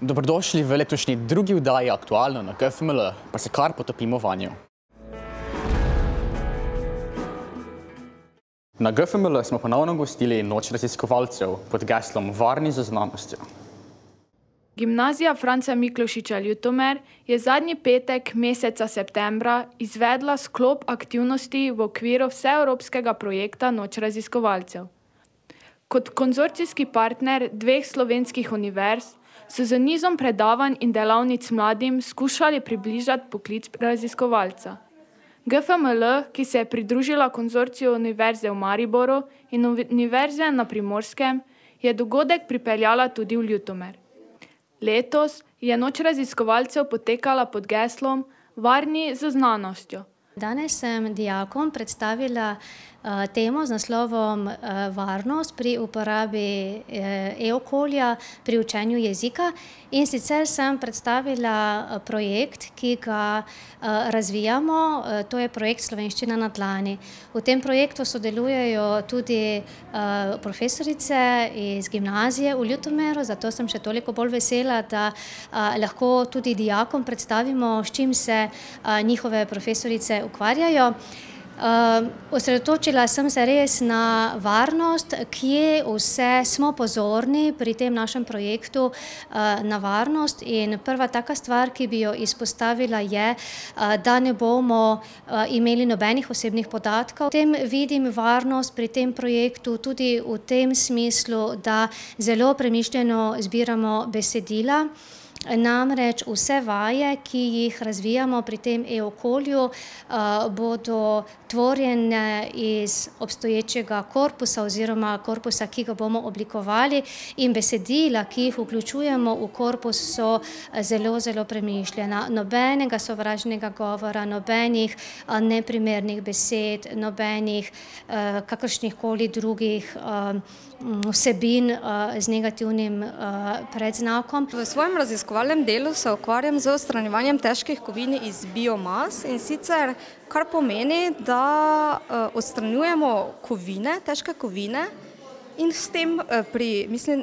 Dobrodošli v letošnji drugi vdaji Aktualno na GFML, pa se kar potopimo vanjo. Na GFML smo ponovno gostili Noč raziskovalcev pod geslom Varni z znanostjo. Gimnazija Franca Miklošiča Ljutomer je zadnji petek meseca septembra izvedla sklop aktivnosti v okviru vseevropskega projekta Noč raziskovalcev. Kot konzorcijski partner dveh slovenskih univerz so z nizom predavanj in delavnic mladim skušali približati poklic raziskovalca. GFML, ki se je pridružila konzorciju Univerze v Mariboru in Univerze na Primorskem, je dogodek pripeljala tudi v Ljutomer. Letos je Noč raziskovalcev potekala pod geslom Varni z znanostjo. Danes sem dijakom predstavila temo z naslovom Varnost pri uporabi e-okolja pri učenju jezika. In sicer sem predstavila projekt, ki ga razvijamo, to je projekt Slovenščina na dlani. V tem projektu sodelujejo tudi profesorice iz gimnazije v Ljutomeru, zato sem še toliko bolj vesela, da lahko tudi dijakom predstavimo, s čim se njihove profesorice ukvarjajo. Osredotočila sem se res na varnost, kje vse smo pozorni pri tem našem projektu na varnost. In prva taka stvar, ki bi jo izpostavila, je, da ne bomo imeli nobenih osebnih podatkov. Potem vidim varnost pri tem projektu tudi v tem smislu, da zelo premišljeno zbiramo besedila. Namreč vse vaje, ki jih razvijamo pri tem e-okolju, bodo tvorjene iz obstoječega korpusa oziroma korpusa, ki ga bomo oblikovali, in besedila, ki jih vključujemo v korpus, so zelo, zelo premišljena. Nobenega sovražnega govora, nobenih neprimernih besed, nobenih kakršnihkoli drugih vsebin z negativnim predznakom. V svojem raziskovalnem delu se ukvarjam z odstranjevanjem težkih kovin iz biomas, in sicer kar pomeni, da odstranjujemo kovine, težke kovine, in s tem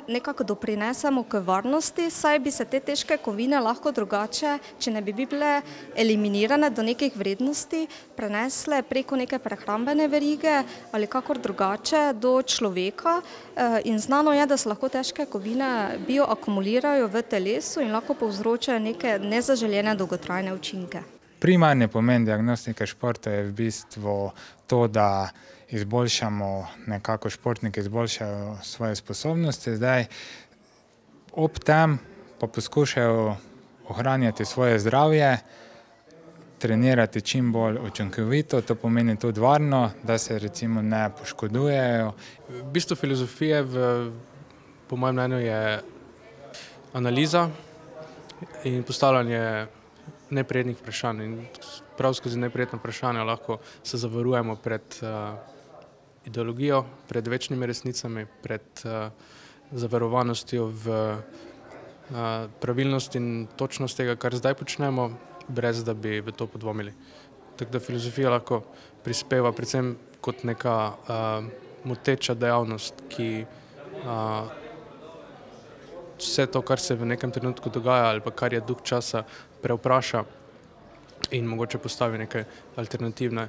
nekako doprinesemo k varnosti, saj bi se te težke kovine lahko drugače, če ne bi bile eliminirane do nekih vrednosti, prenesle preko neke prehrambene verige ali kakor drugače do človeka. In znano je, da se lahko težke kovine bioakumulirajo v telesu in lahko povzročajo neke nezaželjene dolgotrajne učinke. Primarni pomen diagnostike športa je v bistvu to, da športniki izboljšajo svoje sposobnosti. Zdaj, ob tem pa poskušajo ohranjati svoje zdravje, trenirati čim bolj učinkovito, to pomeni tudi varno, da se recimo ne poškodujejo. Bistvo filozofije po mojem mnenju je analiza in postavljanje neprijetnih vprašanj. In prav skozi neprijetna vprašanja lahko se zavarujemo pred ideologijo, pred večnimi resnicami, pred zavarovanostjo v pravilnost in točnost tega, kar zdaj počnemo, brez da bi v to podvomili. Tako da filozofija lahko prispeva predvsem kot neka moteča dejavnost, ki vse to, kar se v nekem trenutku dogaja ali pa kar je duh časa, preopraša in mogoče postavi neke alternativne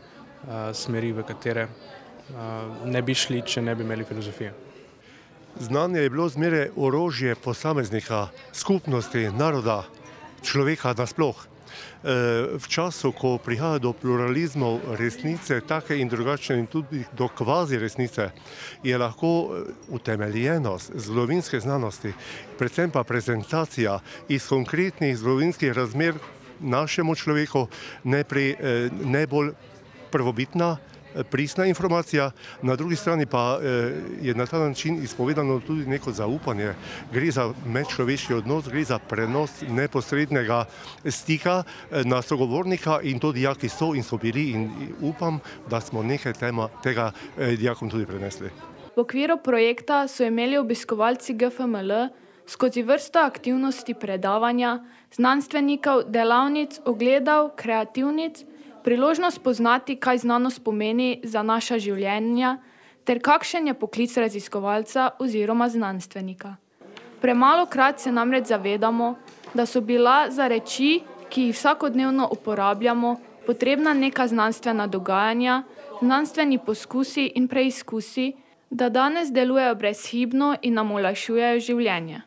smeri, v katere ne bi šli, če ne bi imeli filozofije. Znanje je bilo zmeraj orožje posameznika, skupnosti, naroda, človeka nasploh. V času, ko prihaja do pluralizmov resnice, take in drugačne, in tudi do kvazi resnice, je lahko utemeljenost zgodovinske znanosti, predvsem pa prezentacija iz konkretnih zgodovinskih razmer našemu človeku najbolj prvobitna, pristna informacija, na drugi strani pa je na ta način izpovedano tudi neko zaupanje. Gre za medčloveški odnos, gre za prenos neposrednega stika na sogovornika, in to dijaki so in so bili, in upam, da smo nekaj tega dijakom tudi prenesli. V okviru projekta so imeli obiskovalci GFML skozi vrsto aktivnosti predavanja, znanstvenikov, delavnic, ogledov, kreativnic, priložnost poznati, kaj znanost pomeni za naša življenja, ter kakšen je poklic raziskovalca oziroma znanstvenika. Premalokrat se namreč zavedamo, da so bila za reči, ki jih vsakodnevno uporabljamo, potrebna neka znanstvena dogajanja, znanstveni poskusi in preizkusi, da danes delujejo brezhibno in nam olajšujejo življenje.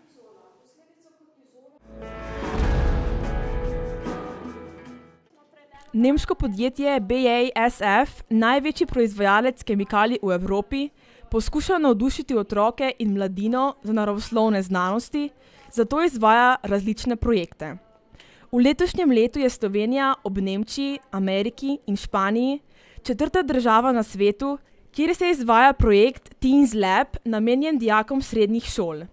Nemško podjetje BASF, največji proizvajalec kemikalij v Evropi, poskuša navdušiti otroke in mladino za naravoslovne znanosti, zato izvaja različne projekte. V letošnjem letu je Slovenija ob Nemčiji, Ameriki in Španiji četrta država na svetu, kjer se izvaja projekt Teens Lab, namenjen dijakom srednjih šol.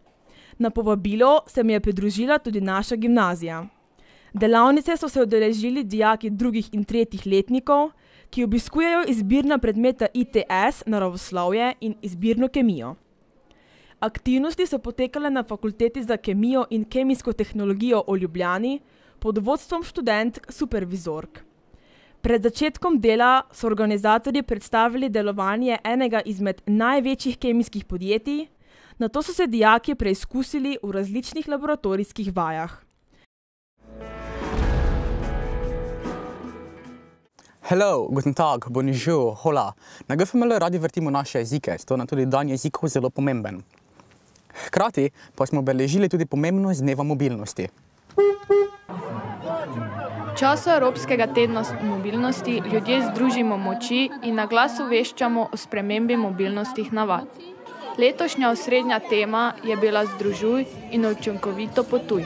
Na povabilo se mi je pridružila tudi naša gimnazija. Delavnice so se udeležili dijaki drugih in tretjih letnikov, ki obiskujejo izbirna predmeta ITS, naravoslovje in izbirno kemijo. Aktivnosti so potekale na Fakulteti za kemijo in kemijsko tehnologijo v Ljubljani pod vodstvom študentk supervizork. Pred začetkom dela so organizatorji predstavili delovanje enega izmed največjih kemijskih podjetij, nato so se dijaki preizkusili v različnih laboratorijskih vajah. Hello, guten Tag, bonjour, hola. Na GFML radi vrtimo naše jezike, zato nam tudi dan jezikov zelo pomemben. Hkrati pa smo obeležili tudi pomembnost dneva mobilnosti. V času Evropskega tedna mobilnosti ljudje združimo moči in na glas obveščamo o spremembi mobilnostnih navad. Letošnja osrednja tema je bila Združuj in učinkovito potuj.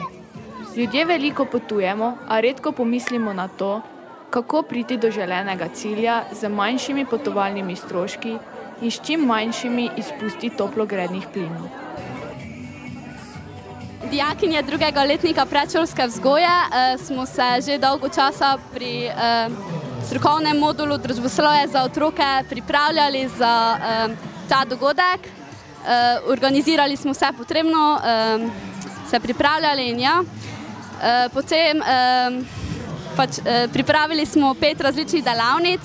Ljudje veliko potujemo, a redko pomislimo na to, kako priti do želenega cilja z manjšimi potovalnimi stroški in s čim manjšimi izpusti toplogrednih plinov. Dijakinje drugega letnika predšolske vzgoje smo se že dolgo časa pri strokovnem modulu družboslovje za otroke pripravljali za ta dogodek. Organizirali smo vse potrebno, se pripravljali in ja. Potem pripravili smo 5 različnih delavnic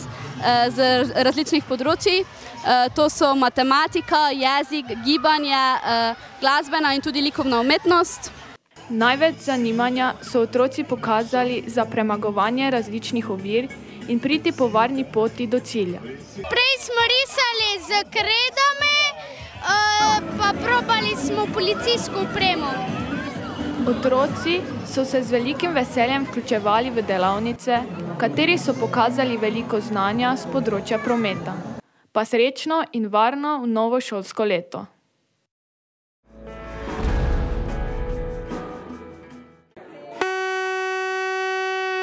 z različnih področij. To so matematika, jezik, gibanje, glasbena in tudi likovna umetnost. Največ zanimanja so otroci pokazali za premagovanje različnih ovir in priti po varni poti do cilja. Prej smo risali z kredami, pa probali smo policijsko opremo. Otroci so se z velikim veseljem vključevali v delavnice, v kateri so pokazali veliko znanja z področja prometa. Pa srečno in varno v novo šolsko leto.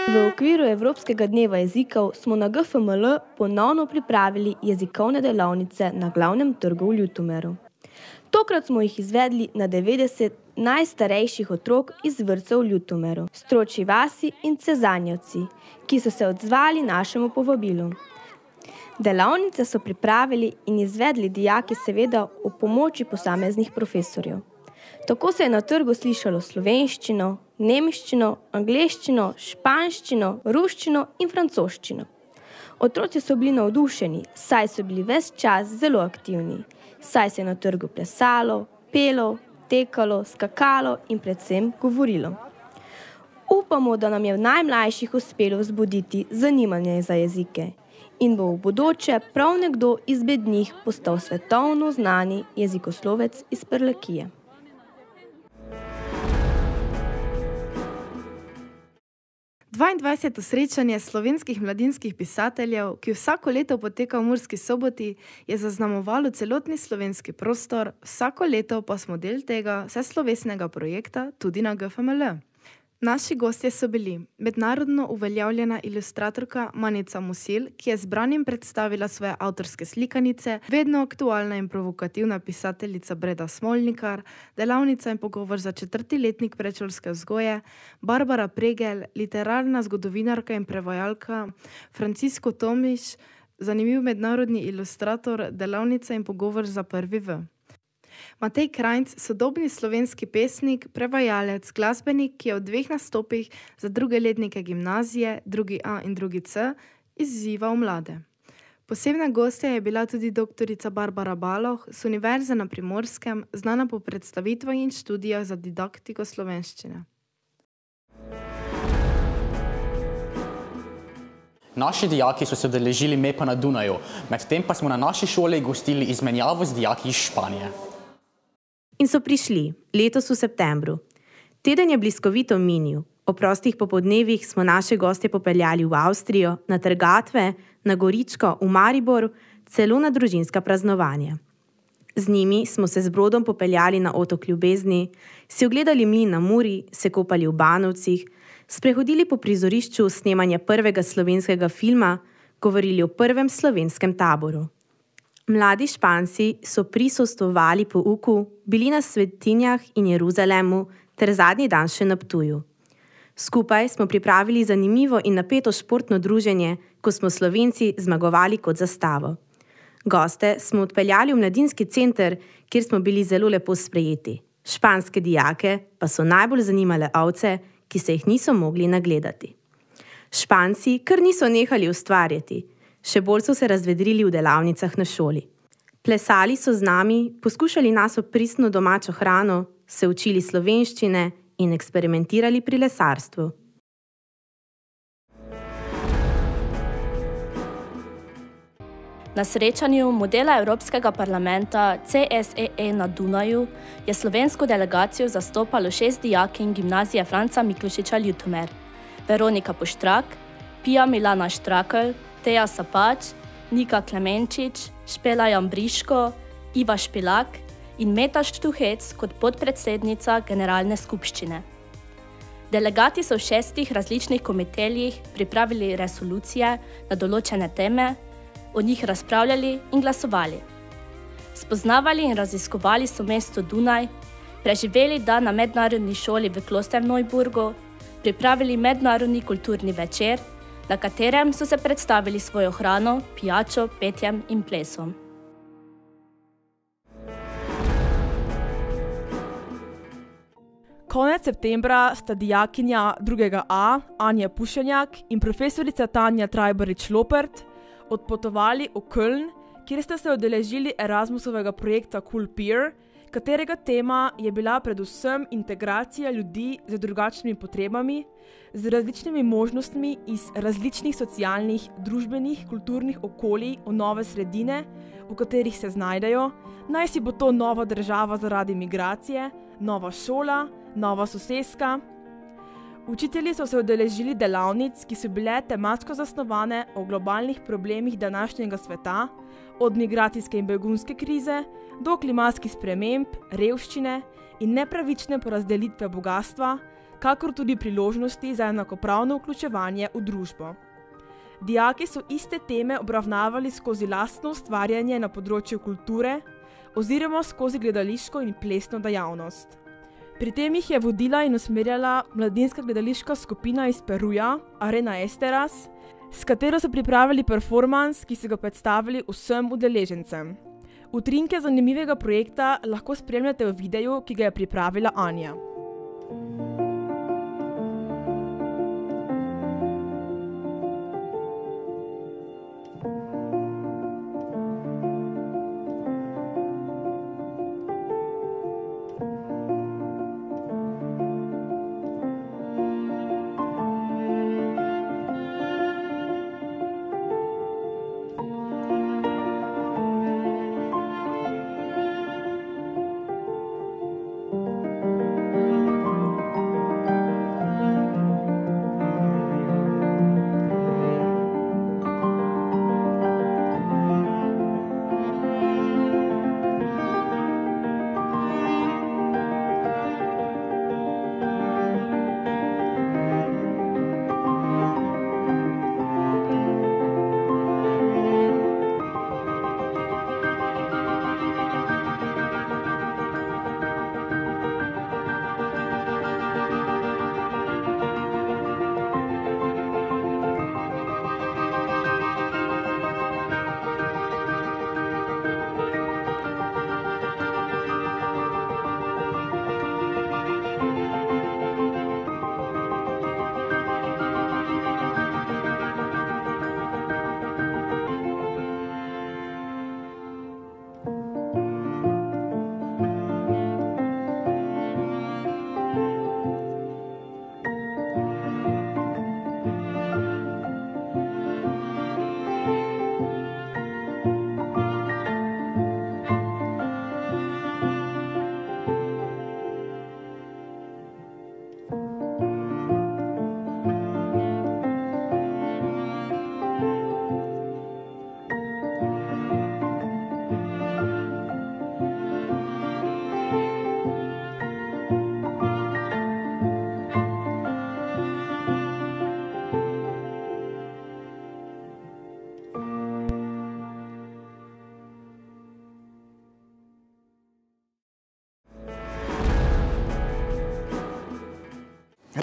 V okviru Evropskega dneva jezikov smo na GFML ponovno pripravili jezikovne delavnice na glavnem trgu v Ljutomeru. Tokrat smo jih izvedli na 90 najstarejših otrok iz vrtcev v Ljutomeru, Stročji vasi in Cezanjevci, ki so se odzvali našemu povabilu. Delavnice so pripravili in izvedli dijaki seveda o pomoči posameznih profesorjev. Tako se je na trgu slišalo slovenščino, nemščino, angleščino, španščino, ruščino in francoščino. Otroci so bili navdušeni, saj so bili ves čas zelo aktivni, saj se je na trgu plesalo, pelo, tekalo, skakalo in predvsem govorilo. Upamo, da nam je v najmlajših uspelo vzbuditi zanimanje za jezike in bo v bodoče prav nekdo izmed njih postal svetovno znani jezikoslovec iz Prlekije. Dvaindvajseto srečanje slovenskih mladinskih pisateljev, ki vsako leto poteka v Murski Soboti, je zaznamovalo celotni slovenski prostor, vsako leto pa smo del tega vseslovesnega projekta tudi na GFML. Naši gostje so bili mednarodno uveljavljena ilustratorka Manica Musil, ki je zbranim predstavila svoje avtorske slikanice, vedno aktualna in provokativna pisateljica Breda Smolnikar, delavnica in pogovor za 4. letnik predšolske vzgoje, Barbara Pregel, literarna zgodovinarka in prevajalka, Francisko Tomiš, zanimiv mednarodni ilustrator, delavnica in pogovor za 1. V. Matej Krajnc, sodobni slovenski pesnik, prevajalec, glasbenik, ki je v 2 nastopih za 2. letnike gimnazije, 2. A in 2. C, izzival mlade. Posebna gostja je bila tudi doktorica Barbara Baloh z Univerze na Primorskem, znana po predstavitvah in študijah za didaktiko slovenščine. Naši dijaki so se udeležili MEPA na Dunaju, medtem pa smo na naši šoli gostili izmenjavo z dijaki iz Španije. In so prišli, letos v septembru. Teden je bliskovito minil. O prostih popoldnevih smo naše goste popeljali v Avstrijo, na trgatve, na Goričko, v Maribor, celo na družinska praznovanja. Z njimi smo se z brodom popeljali na otok Ljubezni, si ogledali mlin na Muri, se kopali v Banovcih, sprehodili po prizorišču snemanja prvega slovenskega filma, govorili o prvem slovenskem taboru. Mladi Španci so prisostvovali pouku, bili na Svetinjah in Jeruzalemu ter zadnji dan še na Ptuju. Skupaj smo pripravili zanimivo in napeto športno druženje, ko smo Slovenci zmagovali kot zastavo. Goste smo odpeljali v mladinski center, kjer smo bili zelo lepo sprejeti. Španske dijake pa so najbolj zanimale ovce, ki se jih niso mogli nagledati. Španci kar niso nehali ustvarjati, še bolj so se razvedrili v delavnicah na šoli. Plesali so z nami, poskušali nas pristno domačo hrano, se učili slovenščine in eksperimentirali pri lesarstvu. Na srečanju modela Evropskega parlamenta CSEE na Dunaju je slovensko delegacijo zastopalo 6 dijakinj gimnazije Franca Miklošiča Ljutomer: Veronika Poštrak, Pia Milana Štrakl, Teja Sapač, Nika Klemenčič, Špela Jambriško, Iva Špilak in Meta Štuhec kot podpredsednica Generalne skupščine. Delegati so v 6 različnih komiteljih pripravili resolucije na določene teme, o njih razpravljali in glasovali. Spoznavali in raziskovali so mesto Dunaj, preživeli dan na mednarodni šoli v Klosterneuburgu, pripravili mednarodni kulturni večer, na katerem so se predstavili svojo hrano, pijačo, petjem in plesom. Konec septembra sta dijakinja 2A Anja Pušenjak in profesorica Tanja Trajbarič-Lopert odpotovali v Köln, kjer sta se udeležili Erasmusovega projekta Cool Peer, katerega tema je bila predvsem integracija ljudi z drugačnimi potrebami, z različnimi možnostmi iz različnih socialnih, družbenih, kulturnih okolij v nove sredine, v katerih se znajdejo, naj si bo to nova država zaradi migracije, nova šola, nova soseska. Učitelji so se udeležili delavnic, ki so bile tematsko zasnovane o globalnih problemih današnjega sveta, od migracijske in begunske krize do klimatskih sprememb, revščine in nepravične porazdelitve bogastva, kakor tudi priložnosti za enakopravno vključevanje v družbo. Dijaki so iste teme obravnavali skozi lastno ustvarjanje na področju kulture oziroma skozi gledališko in plesno dejavnost. Pri tem jih je vodila in usmerjala mladinska gledališka skupina iz Peruja, Arena Esteras, s katero so pripravili performans, ki so ga predstavili vsem udeležencem. Utrinke zanimivega projekta lahko spremljate v videu, ki ga je pripravila Anja.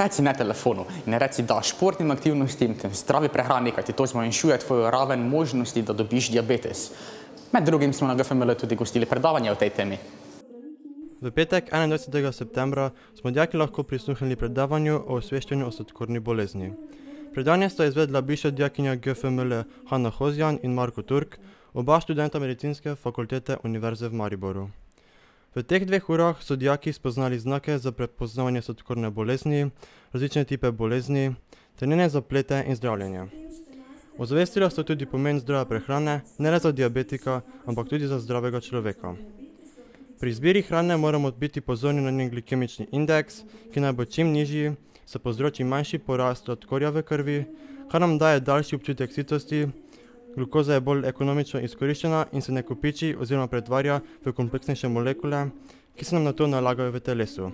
Reci ne telefonu in reci da športnim aktivnostim, zdravi prehrani, kajti to zmanjšuje tvojo raven možnosti, da dobiš diabetes. Med drugim smo na GFML tudi gostili predavanje o tej temi. V petek, 21. septembra, smo dijaki lahko prisluhnili predavanju o osveščanju o sladkorni bolezni. Predavanje sta izvedla bivša dijakinja GFML Hanna Hozjan in Marko Turk, oba študenta medicinske fakultete Univerze v Mariboru. V teh 2 urah so dijaki spoznali znake za prepoznavanje sladkorne bolezni, različne tipe bolezni, ter njene zaplete in zdravljenje. Ozavestila sta tudi pomen zdrave prehrane, ne le za diabetika, ampak tudi za zdravega človeka. Pri izbiri hrane moramo biti pozorni na njen glikemični indeks, ki naj bo čim nižji, se povzroči manjši porast sladkorja v krvi, kar nam daje daljši občutek sitosti. Glukoza je bolj ekonomično izkoriščena in se ne kopiči oziroma pretvarja v kompleksnejše molekule, ki se nam nato nalagajo v telesu.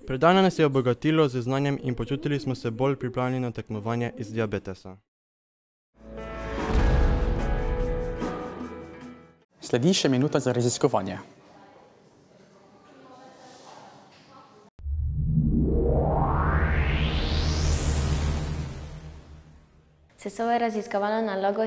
Predavanje nas je obogatilo z znanjem in počutili smo se bolj pripravljeni na tekmovanje iz diabetesa. Sledi še minuta za raziskovanje. S svojo raziskovalno nalogo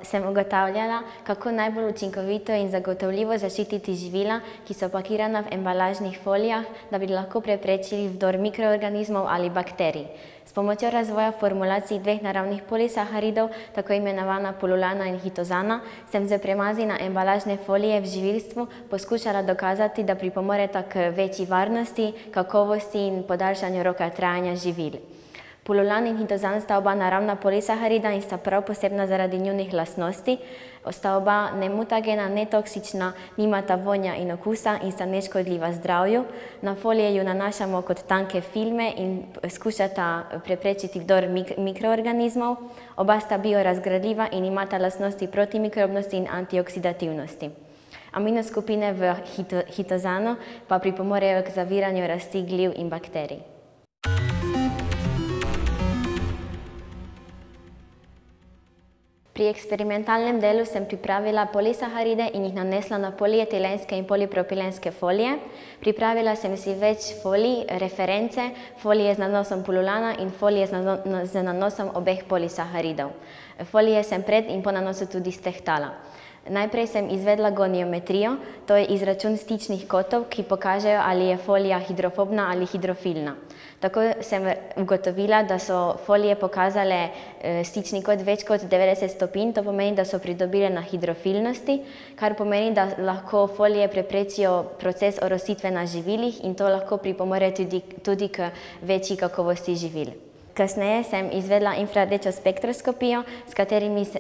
sem ugotavljala, kako najbolj učinkovito in zagotovljivo zaščititi živila, ki so pakirana v embalažnih folijah, da bi lahko preprečili vdor mikroorganizmov ali bakterij. S pomočjo razvoja formulacij 2 naravnih polisaharidov, tako imenovana pululana in hitozana, sem z premazi na embalažne folije v živilstvu poskušala dokazati, da pripomoreta k večji varnosti, kakovosti in podaljšanju roka trajanja živil. Pululan in hitozan sta oba naravna polisaharida in sta prav posebna zaradi njunih lastnosti. Sta oba nemutagena, netoksična, nimata vonja in okusa in sta neškodljiva zdravju. Na folije ju nanašamo kot tanke filme in skušata preprečiti vdor mikroorganizmov. Oba sta biorazgradljiva in imata lastnosti protimikrobnosti in antioksidativnosti. Aminoskupine v hitozanu pa pripomorejo k zaviranju rasti gliv in bakterij. Pri eksperimentalnem delu sem pripravila polisaharide in jih nanesla na polietilenske in polipropilenske folije. Pripravila sem si več folij, reference, folije z nanosom pululana in folije z nanosom obeh polisaharidov. Folije sem pred in po nanosu tudi stehtala. Najprej sem izvedla goniometrijo, to je izračun stičnih kotov, ki pokažejo, ali je folija hidrofobna ali hidrofilna. Tako sem ugotovila, da so folije pokazale stični kot več kot 90 stopinj, to pomeni, da so pridobile na hidrofilnosti, kar pomeni, da lahko folije preprečijo proces orositve na živilih in to lahko pripomore tudi k večji kakovosti živil. Kasneje sem izvedla infrardečo spektroskopijo,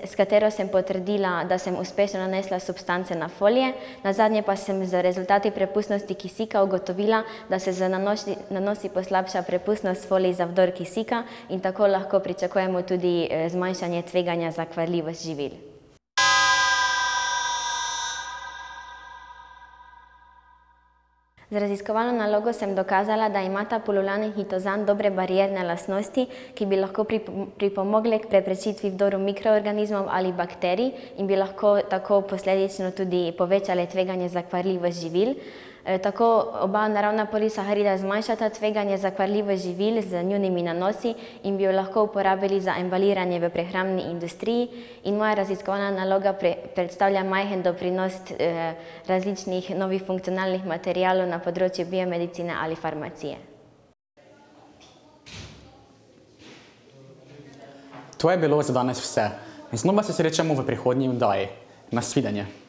s katero sem potrdila, da sem uspešno nanesla substance na folije. Nazadnje pa sem z rezultati prepustnosti kisika ugotovila, da se z nanosi poslabša prepustnost folij za vdor kisika in tako lahko pričakujemo tudi zmanjšanje tveganja za kvarljivost živil. Z raziskovalno nalogo sem dokazala, da imata pululan in hitozan dobre barierne lastnosti, ki bi lahko pripomogle k preprečitvi vdoru mikroorganizmov ali bakterij in bi lahko tako posledično tudi povečale tveganje za kvarljivost živil. Tako oba naravna polisaharida zmanjšata tveganje za kvarljivost živil z njunimi nanosi in bi jo lahko uporabili za embaliranje v prehrambni industriji in moja raziskovalna naloga predstavlja majhen doprinos različnih novih funkcionalnih materialov na področju biomedicine ali farmacije. To je bilo za danes vse. Znova se srečamo v prihodnji oddaji. Nasvidenje.